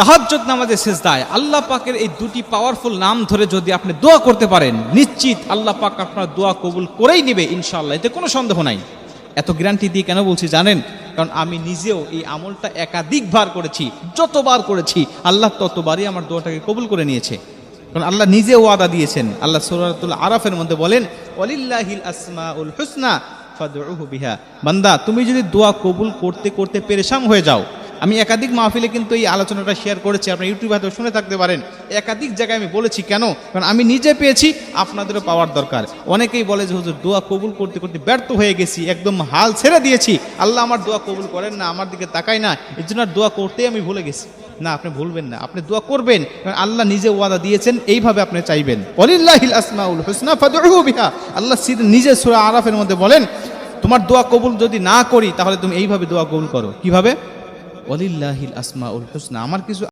তাহাজ্জুদ নামাজে সিজদায় আল্লাহ পাকের এই দুটি পাওয়ারফুল নাম ধরে যদি আপনি দোয়া করতে পারেন, নিশ্চিত আল্লাহ পাক আপনার দোয়া কবুল করেই নেবে ইনশাআল্লাহ, এতে কোনো সন্দেহ নাই। এত গ্যারান্টি দিয়ে কেন বলছি জানেন? কারণ আমি নিজেও এই আমলটা একাধিকবার করেছি, যতবার করেছি আল্লাহ ততবারই আমার দোয়াটাকে কবুল করে নিয়েছে। কারণ আল্লাহ নিজে ওয়াদা দিয়েছেন। আল্লাহ সূরাতুল আরাফের মধ্যে বলেন, ওয়ালিল্লাহিল আসমাউল হুসনা ফাদউহু বিহা। বান্দা, তুমি যদি দোয়া কবুল করতে করতে পেরেশান হয়ে যাও, আমি একাধিক মাহফিলে কিন্তু এই আলোচনাটা শেয়ার করেছি, আপনারা ইউটিউবে হয়তো শুনে থাকতে পারেন। একাধিক জায়গায় আমি বলেছি, কেন? কারণ আমি নিজে পেয়েছি, আপনাদেরও পাওয়ার দরকার। অনেকেই বলে যে হুজুর দোয়া কবুল করতে করতে ব্যর্থ হয়ে গেছি, একদম হাল ছেড়ে দিয়েছি, আল্লাহ আমার দোয়া কবুল করেন না, আমার দিকে তাকায় না, এই জন্য দোয়া করতেই আমি ভুলে গেছি। না, আপনি ভুলবেন না, আপনি দোয়া করবেন, কারণ আল্লাহ নিজে ওয়াদা দিয়েছেন, এইভাবে আপনি চাইবেন। ওয়ালিল্লাহিল আসমাউল হুসনা ফাদউহু বিহা। আল্লাহ নিজে সূরা আরাফের মধ্যে বলেন, তোমার দোয়া কবুল যদি না করি তাহলে তুমি এইভাবে দোয়া কবুল করো। কিভাবে? ওয়ালিল্লাহিল আসমাউল হুসনা। আমার কিছু